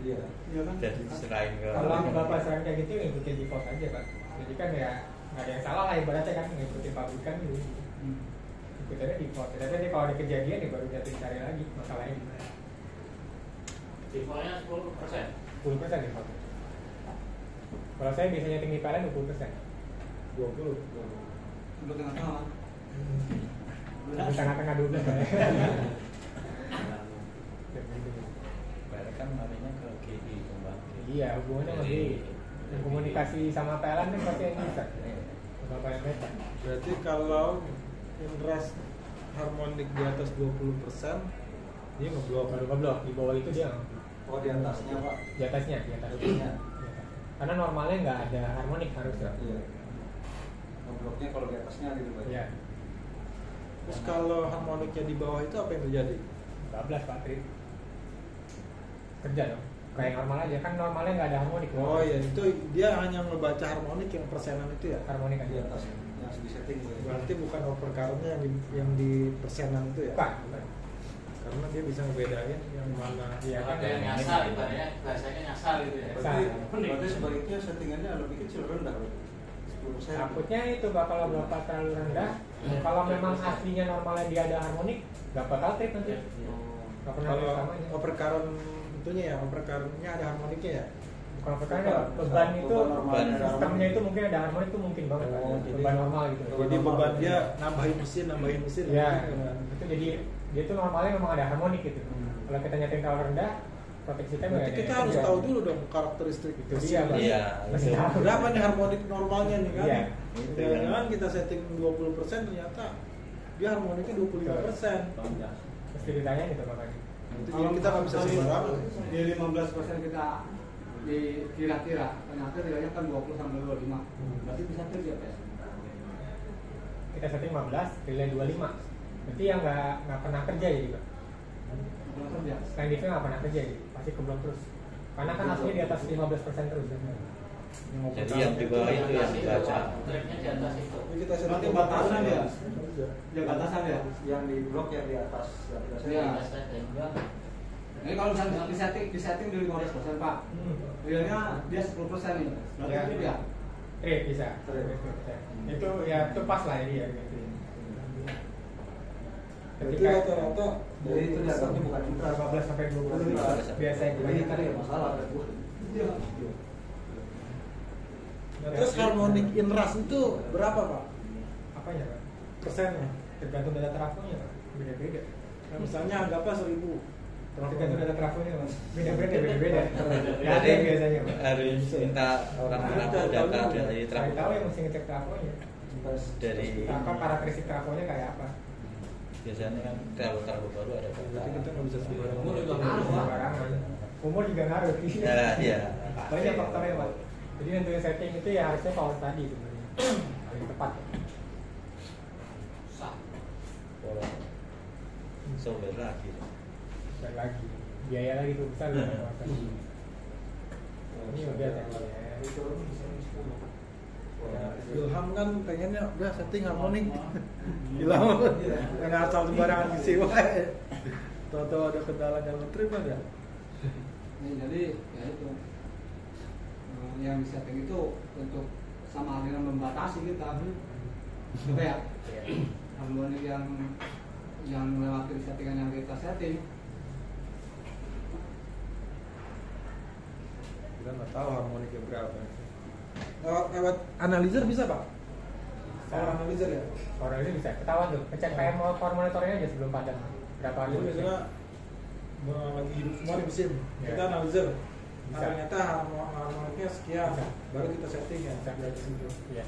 [SPEAKER 2] Iya.
[SPEAKER 4] Iya kan?
[SPEAKER 6] Jadi selain ke
[SPEAKER 1] Kalau Bapak saran kayak gitu ngikutin default aja Pak. Jadi kan ya nggak ada yang salah lah ibaratnya kan ngikutin pabrikan dulu. Ikutannya default. Tapi nanti kalau ada kejadian ya baru jatuh cari lagi masalahnya di mana.
[SPEAKER 3] Defaultnya 10%.
[SPEAKER 1] 10% default. Kalau saya biasanya tinggi PLN 20%.
[SPEAKER 2] 20.
[SPEAKER 4] Untuk tengah-tengah.
[SPEAKER 1] Di tengah-tengah 12 Pak ya.
[SPEAKER 6] kan larinya ke GI pembangkit.
[SPEAKER 1] Iya, hubungannya sama
[SPEAKER 6] Jadi,
[SPEAKER 1] GI. Komunikasi sama PLN kan pasti yang bisa. Bapak yang meta.
[SPEAKER 2] Berarti kalau inras harmonik di atas 20%, dia ngeblok.
[SPEAKER 1] Baru ngeblok, di bawah itu dia nggak.
[SPEAKER 5] Oh di atasnya pak.
[SPEAKER 1] Di atasnya, di atasnya.
[SPEAKER 5] Atasnya.
[SPEAKER 1] Karena normalnya nggak ada harmonik harusnya.
[SPEAKER 5] Iya. Ngebloknya kalau di atasnya gitu pak.
[SPEAKER 1] Iya.
[SPEAKER 2] Terus kalau harmoniknya di bawah itu apa yang terjadi?
[SPEAKER 1] Bablas Pak Tri. Kerja dong. Kayak normal aja kan normalnya nggak ada harmonik.
[SPEAKER 2] Oh iya, itu dia hanya ngebaca harmonik yang persenan itu ya.
[SPEAKER 1] Harmonik
[SPEAKER 5] Di
[SPEAKER 1] aja.
[SPEAKER 5] atas yang di setting gitu.
[SPEAKER 2] Berarti bukan overcurrent-nya yang di persenan itu ya.
[SPEAKER 1] Bukan.
[SPEAKER 2] Karena dia bisa ngebedain yang mana.
[SPEAKER 1] Iya kan.
[SPEAKER 3] Ada yang nyasar, ibaratnya bahasanya nyasar gitu ya.
[SPEAKER 5] Berarti sebaliknya settingannya lebih kecil rendah berarti. 10%.
[SPEAKER 1] Takutnya itu Pak kalau Bapak terlalu rendah. Kalau memang aslinya normalnya dia ada harmonik, nggak bakal trip nanti.
[SPEAKER 5] Oh.
[SPEAKER 1] Nggak pernah
[SPEAKER 2] Kalau
[SPEAKER 1] samanya.
[SPEAKER 2] overcurrent itunya ya, overcurrent-nya ada harmoniknya ya.
[SPEAKER 1] Kalau perkara beban itu
[SPEAKER 5] Beban
[SPEAKER 1] sistemnya itu mungkin ada harmonik itu mungkin banget Pak.
[SPEAKER 2] Oh, jadi-
[SPEAKER 1] Beban normal gitu.
[SPEAKER 2] Jadi beban dia nambahin mesin.
[SPEAKER 1] Iya,
[SPEAKER 2] gitu.
[SPEAKER 1] itu jadi dia tuh normalnya memang ada harmonik gitu. Kalau kita nyeting terlalu rendah, proteksi kita
[SPEAKER 2] Berarti kita harus tahu dulu dong karakteristik
[SPEAKER 1] Itu
[SPEAKER 2] mesin.
[SPEAKER 1] dia, Pak.
[SPEAKER 6] Iya,
[SPEAKER 1] Masih
[SPEAKER 6] itu.
[SPEAKER 1] tahu.
[SPEAKER 2] Berapa nih harmonik normalnya nih kan?
[SPEAKER 1] Iya.
[SPEAKER 6] Itu
[SPEAKER 2] Jangan-jangan kita setting 20% ternyata dia harmoniknya 25%.
[SPEAKER 1] Mesti ditanya gitu makanya.
[SPEAKER 2] Itu jadi kita nggak bisa sembarangan.
[SPEAKER 4] Di 15% kita di kira-kira, ternyata nilainya kan 20 sampai 25. Berarti bisa kerja ya?
[SPEAKER 1] Kita setting 15, relay 25. Berarti yang nggak pernah kerja jadi Pak.
[SPEAKER 4] Belum kerja.
[SPEAKER 1] Selain itu nggak pernah kerja jadi, pasti keblok terus. Karena kan aslinya di atas 15% terus.
[SPEAKER 6] Jadi yang di bawah itu yang dibaca.
[SPEAKER 3] Triknya di atas itu.
[SPEAKER 2] Jadi kita setting
[SPEAKER 4] Berarti batasan ya?
[SPEAKER 2] 15%.
[SPEAKER 4] Ya batasan ya?
[SPEAKER 5] Yang di blok yang di atas yang kita setting.
[SPEAKER 4] Iya.
[SPEAKER 3] Di setting.
[SPEAKER 4] Ini kalau misalnya di setting di 15% Pak, realnya dia 10% nih. Berarti
[SPEAKER 1] Ya.
[SPEAKER 4] itu dia.
[SPEAKER 1] Trip bisa.
[SPEAKER 5] Trip.
[SPEAKER 1] Itu ya itu pas lah ini ya gitu.
[SPEAKER 2] Berarti rata-rata
[SPEAKER 5] Jadi itu dianggapnya bukan inras.
[SPEAKER 1] 15 sampai 20 biasa itu.
[SPEAKER 5] Ini kan ya masalah kan.
[SPEAKER 4] Iya.
[SPEAKER 2] Nah, terus harmonik inras itu berapa Pak?
[SPEAKER 1] Apanya Pak?
[SPEAKER 2] Persennya?
[SPEAKER 1] Tergantung data trafonya Pak. Beda-beda.
[SPEAKER 2] Nah, misalnya anggaplah 1000.
[SPEAKER 1] Tergantung data trafonya Pak. Beda-beda beda-beda. Nggak ada
[SPEAKER 6] Jadi
[SPEAKER 1] biasanya Pak.
[SPEAKER 6] harus minta orang trafo data dari
[SPEAKER 1] Cari
[SPEAKER 6] trafo.
[SPEAKER 1] tahu yang mesti ngecek trafonya.
[SPEAKER 6] Dari
[SPEAKER 1] Apa karakteristik trafonya kayak apa?
[SPEAKER 6] biasanya kan trafo baru ada
[SPEAKER 2] Berarti
[SPEAKER 6] data.
[SPEAKER 2] kita nggak bisa sembarangan.
[SPEAKER 3] Umur juga ngaruh Pak.
[SPEAKER 1] Sembarangan. Umur juga ngaruh.
[SPEAKER 6] Ya, iya.
[SPEAKER 1] Banyak faktornya Pak. Jadi nentuin setting itu ya harusnya power tadi sebenarnya. Paling tepat.
[SPEAKER 3] Sah.
[SPEAKER 6] Pola software lagi.
[SPEAKER 1] Dan lagi biaya lagi tuh besar ya. Ini udah tekniknya.
[SPEAKER 2] Ilham kan pengennya udah setting harmonik. Ilham yang asal sembarangan ngisi wae. Tahu-tahu ada kendala dalam trip ada.
[SPEAKER 4] Nih, jadi ya itu yang di setting itu untuk sama dengan membatasi kita gitu ya harmonik yang melewati settingan yang kita setting.
[SPEAKER 2] Kita nggak tahu harmoniknya berapa. Lewat analyzer bisa Pak? Power analyzer ya?
[SPEAKER 1] Power ini bisa ketahuan tuh. Ngecek PM power monitornya aja sebelum padam. Berapa
[SPEAKER 2] Jadi
[SPEAKER 1] hari?
[SPEAKER 2] misalnya lagi hidup semua di mesin,
[SPEAKER 1] Ya.
[SPEAKER 2] kita analyzer. Nah,
[SPEAKER 1] Bisa.
[SPEAKER 2] ternyata harmoniknya sekian,
[SPEAKER 1] Bisa.
[SPEAKER 2] baru kita setting ya.
[SPEAKER 1] Bisa dari situ. Iya.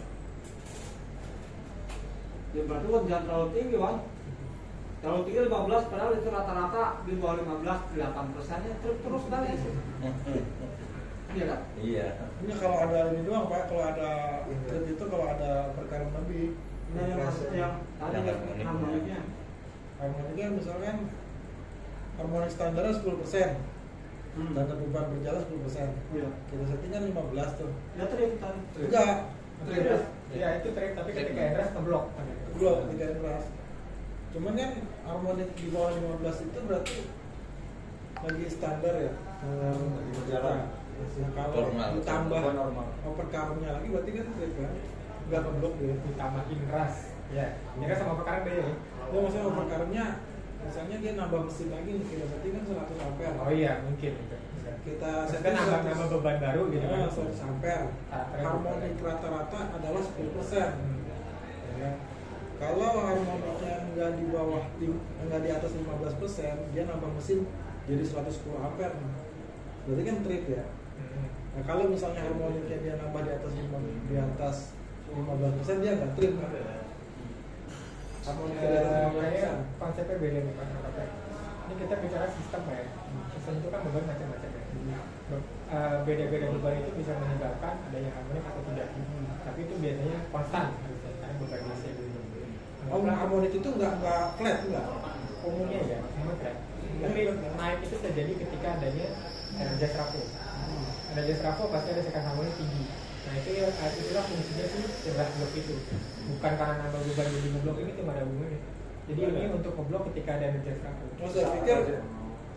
[SPEAKER 4] Ya berarti kan jangan terlalu tinggi bang. Terlalu tinggi 15 padahal itu rata-rata di bawah 15 8%-nya terus kan ya. Iya kan?
[SPEAKER 6] Iya.
[SPEAKER 2] Ini kalau ada ini doang Pak, kalau ada trip itu kalau ada perkara lebih.
[SPEAKER 4] Nah yang tadi
[SPEAKER 6] Yang
[SPEAKER 4] yang harmoniknya.
[SPEAKER 2] Harmoniknya misalkan harmonik standarnya 10%, standar beban berjalan 10%.
[SPEAKER 4] Iya.
[SPEAKER 2] Kita setting kan 15 tuh.
[SPEAKER 4] Ya tadi tadi.
[SPEAKER 2] Enggak,
[SPEAKER 1] Trip. Iya itu trip tapi ketika Endras ngeblok.
[SPEAKER 2] belum tidak keras. Cuman kan harmonik di bawah 15 itu berarti lagi standar ya.
[SPEAKER 5] Berjalan.
[SPEAKER 2] Nah, kalau
[SPEAKER 6] Normal.
[SPEAKER 2] ditambah
[SPEAKER 5] Normal.
[SPEAKER 2] overcurrent-nya lagi berarti kan trip kan. Enggak ngeblok dia.
[SPEAKER 1] Ditambahin ras. Ya. Ini kan sama perkara beda ya.
[SPEAKER 2] Ya maksudnya overcurrent-nya misalnya dia nambah mesin lagi nih, kita setting kan 100 ampere.
[SPEAKER 1] Oh iya mungkin itu. Bisa.
[SPEAKER 2] Kita
[SPEAKER 1] Terus
[SPEAKER 2] setting
[SPEAKER 1] kan nambah beban baru gitu kan.
[SPEAKER 2] 100 ampere.
[SPEAKER 1] Karakternya
[SPEAKER 2] Harmonik rata-rata adalah 10%. Ya. Kalau harmoniknya nggak di bawah nggak di atas 15%, dia nambah mesin jadi 110 ampere. berarti kan trip ya. Nah kalau misalnya harmoniknya dia nambah di atas 15% dia nggak trip kan? Harmonika di atas 15%.
[SPEAKER 1] Konsepnya beda nih Pak. Ini kita bicara sistem ya. Sistem itu kan beban macam-macam ya. Beda-beda beban itu bisa menyebabkan adanya harmonik atau tidak. Tapi itu biasanya konstan karena beban DC dulu.
[SPEAKER 2] Harmonik itu nggak flat nggak?
[SPEAKER 1] Umumnya ya, memang flat. Tapi naik itu terjadi ketika adanya jazz rafo. Ada jazz rafo pasti ada sekat harmonik tinggi. Nah itu ya, itulah fungsinya sih jazz blok itu. Bukan karena nambah beban jadi ngeblok ini cuma ada hubungannya. Jadi ini untuk ngeblok ketika ada jazz rafo.
[SPEAKER 2] Saya pikir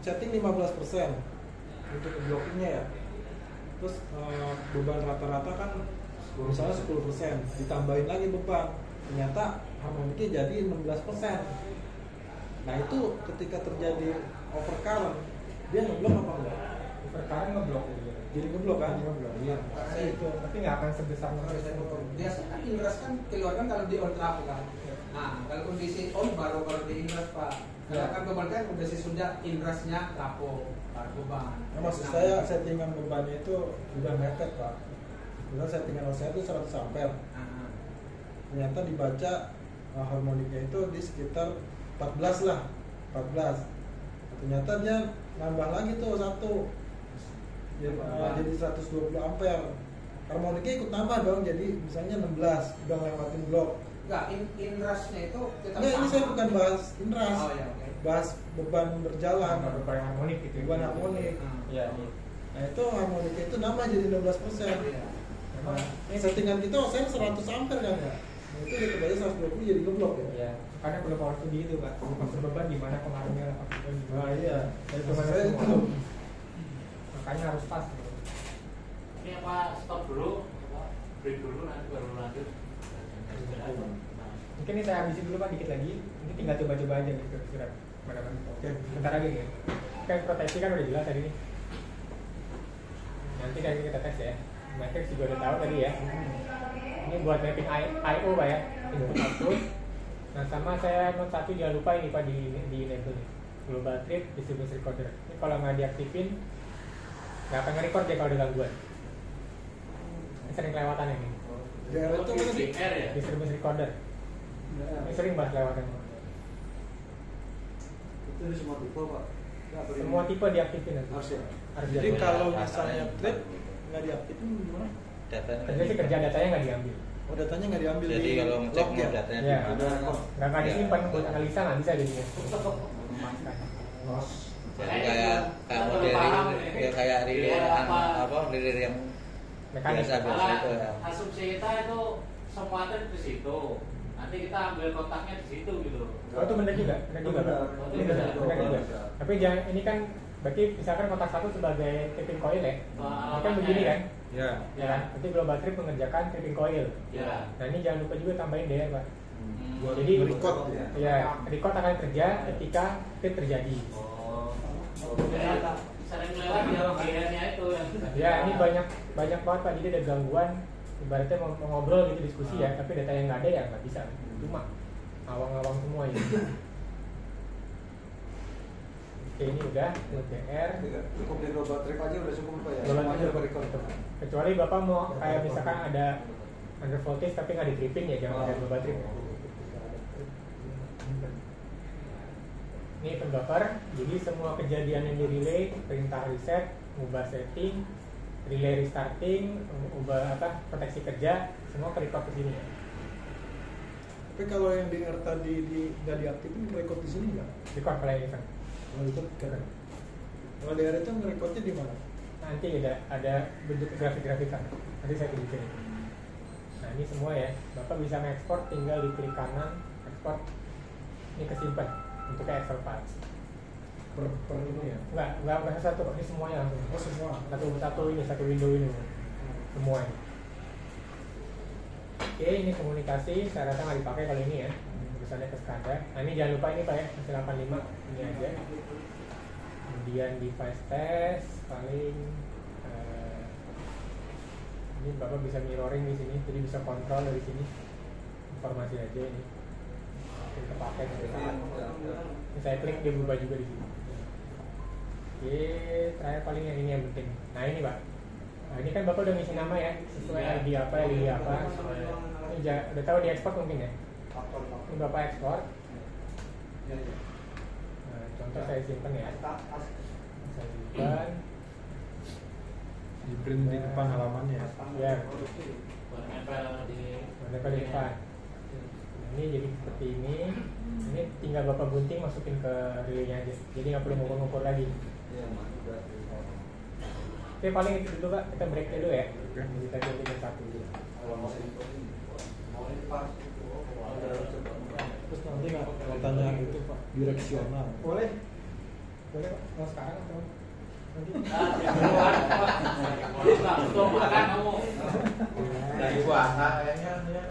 [SPEAKER 2] setting 15% untuk blokingnya ya. Terus beban rata-rata kan misalnya 10%, ditambahin lagi beban. Ternyata harmoniknya jadi 16%. Nah itu ketika terjadi overcurrent, dia ngeblok apa enggak?
[SPEAKER 1] Overcurrent ngeblok gitu.
[SPEAKER 2] Jadi ngeblok kan?
[SPEAKER 1] Ngeblok.
[SPEAKER 2] Iya.
[SPEAKER 1] Itu tapi nggak akan sebesar
[SPEAKER 4] Biasanya kan inras kan keluar kan kalau di on trafo kan. Nah kalau kondisi on baru kalau di inras Pak. Kalau kan beban kan udah sudah inrasnya trafo beban.
[SPEAKER 2] Nah, maksud saya settingan bebannya itu sudah mepet Pak. Kemudian settingan saya itu 100 ampere. Ternyata dibaca harmoniknya itu di sekitar 14 lah, 14. Ternyata dia nambah lagi tuh satu, jadi 120 ampere. Harmoniknya ikut nambah dong, jadi misalnya 16, udah lewatin blok.
[SPEAKER 4] Enggak, inrasnya itu tetap
[SPEAKER 2] Enggak, ini
[SPEAKER 4] sama.
[SPEAKER 2] saya bukan bahas inras,
[SPEAKER 4] Oh ya, oke.
[SPEAKER 2] bahas beban berjalan,
[SPEAKER 1] beban harmonik gitu.
[SPEAKER 2] beban harmonik.
[SPEAKER 1] Iya.
[SPEAKER 2] Nah itu harmoniknya itu nambah jadi 16%.
[SPEAKER 1] Memang
[SPEAKER 2] Ini settingan kita saya 100 ampere kan ya. Nah, itu dia kebaca 120 jadi ngeblok ya.
[SPEAKER 1] Iya, karena perlu power studi itu Pak. Faktor beban gimana pengaruhnya lah faktor beban gimana.
[SPEAKER 2] Nah iya,
[SPEAKER 1] Itu
[SPEAKER 2] maksud
[SPEAKER 1] mana
[SPEAKER 2] saya
[SPEAKER 1] semua.
[SPEAKER 2] itu.
[SPEAKER 1] Makanya harus pas gitu.
[SPEAKER 3] Ini apa stop dulu, break dulu nanti baru lanjut.
[SPEAKER 1] Mungkin ini saya habisin dulu Pak dikit lagi. Ini tinggal coba-coba aja gitu surat mana-mana. Oke, bentar lagi nih. Kan proteksi kan udah jelas tadi nih. Nanti kali kita tes ya. Matrix juga udah tahu tadi ya. Ini buat mapping I/O Pak ya, input output. Nah sama saya note satu jangan lupa ini Pak di enable nih. Global trip distribution recorder. Ini kalau nggak diaktifin nggak akan nge-record dia kalau ada gangguan. Ini sering kelewatan ini.
[SPEAKER 2] DR itu mana sih?
[SPEAKER 3] R ya?
[SPEAKER 1] Distribution recorder. Ini sering banget kelewatan.
[SPEAKER 5] Itu di semua tipe Pak. Nggak beri-
[SPEAKER 1] Semua tipe diaktifin nanti.
[SPEAKER 5] Harus ya?
[SPEAKER 1] Harus
[SPEAKER 2] Jadi
[SPEAKER 1] diaktifin.
[SPEAKER 2] kalau misalnya trip nggak diaktifin gimana?
[SPEAKER 6] Datanya
[SPEAKER 1] Kerja sih kerja datanya nggak diambil.
[SPEAKER 2] Oh datanya nggak diambil
[SPEAKER 6] jadi
[SPEAKER 2] di
[SPEAKER 6] kalau ngecek
[SPEAKER 2] log
[SPEAKER 6] mau
[SPEAKER 2] ya?
[SPEAKER 6] datanya
[SPEAKER 1] Ya.
[SPEAKER 6] di mana
[SPEAKER 1] Nggak
[SPEAKER 6] Ya.
[SPEAKER 1] disimpan buat analisa nggak bisa jadinya.
[SPEAKER 6] jadi kayak model ya kayak relay relay yang
[SPEAKER 1] Mekanik.
[SPEAKER 6] biasa itu ya.
[SPEAKER 3] Asumsi kita itu semua trip di situ. Nanti kita ambil kontaknya di situ gitu.
[SPEAKER 1] Oh itu benar juga, benar juga.
[SPEAKER 5] Benar.
[SPEAKER 1] Pak. Ini benar juga. Tapi jangan ini kan berarti misalkan kotak satu sebagai tripping coil ya. Ini kan begini kan?
[SPEAKER 6] Ya.
[SPEAKER 1] Ya kan? Nanti global trip mengerjakan tripping coil.
[SPEAKER 3] Ya.
[SPEAKER 1] Nah ini jangan lupa juga tambahin deh Pak.
[SPEAKER 5] Buat
[SPEAKER 1] Jadi
[SPEAKER 5] record ya.
[SPEAKER 1] ya record akan kerja ketika trip terjadi.
[SPEAKER 3] Oh. Jadi sering lewat ya GR-nya itu yang.
[SPEAKER 1] Ya ini banyak banget Pak. Jadi ada gangguan. Ibaratnya mau ngobrol gitu diskusi ya, tapi data yang nggak ada ya nggak bisa. Cuma awang-awang semua ya. Oke ini udah LDR.
[SPEAKER 5] Cukup di global trip aja udah cukup Pak ya.
[SPEAKER 1] Global
[SPEAKER 5] Semuanya
[SPEAKER 1] trip.
[SPEAKER 5] udah record.
[SPEAKER 1] Kecuali bapak mau kayak misalkan ada under voltage tapi nggak di tripping ya jangan ada global trip. Ini event buffer, jadi semua kejadian yang di relay, perintah reset, ubah setting, relay restarting, ubah proteksi kerja, semua ke-record ke sini.
[SPEAKER 2] Tapi kalau yang di R tadi nggak diaktifin nge-record di sini nggak?
[SPEAKER 1] Record kalau yang event.
[SPEAKER 2] Kalau itu keren. Kalau di R itu nge-recordnya di mana?
[SPEAKER 1] Nanti ada bentuk grafik-grafikan, nanti saya tunjukin. Nah ini semua ya, bapak bisa mengekspor, tinggal di klik kanan, ekspor, ini kesimpan untuk Excel file.
[SPEAKER 2] Per ini ya?
[SPEAKER 1] Enggak satu, ini semuanya langsung.
[SPEAKER 2] Oh semua.
[SPEAKER 1] Satu window ini semua ini. Oke, ini komunikasi saya rasa nggak dipakai kalau ini ya, tulisannya ke SCADA. Nah ini jangan lupa ini Pak ya, masih 85 ini aja. Kemudian device test paling ini Bapak bisa mirroring di sini, jadi bisa kontrol dari sini informasi aja ini. Mungkin terpakai sampai saat. Ini saya klik dia berubah juga di sini. Oke, terakhir paling yang ini yang penting. Nah ini Pak, nah, ini kan Bapak udah ngisi nama ya, sesuai
[SPEAKER 3] Iya.
[SPEAKER 1] ID apa, ID apa. Ini udah tahu di ekspor mungkin ya? Ini Bapak ekspor. Nah, contoh saya simpan ya. Saya simpan.
[SPEAKER 2] Di print di depan halamannya.
[SPEAKER 1] Ya,
[SPEAKER 3] Nempel di
[SPEAKER 1] mana di depan. Nah, ini jadi seperti ini. Ini tinggal Bapak gunting masukin ke relay-nya aja. Jadi nggak perlu ngukur-ngukur lagi. Oke, paling itu dulu Pak. Kita break dulu ya. Kita coba jam 1 dulu.
[SPEAKER 2] Terus nanti nggak kalau tanya itu Pak direksional.
[SPEAKER 1] Boleh? Boleh Pak? Mau sekarang atau nanti?
[SPEAKER 3] Belum makan kamu.
[SPEAKER 6] Dari puasa kayaknya dia.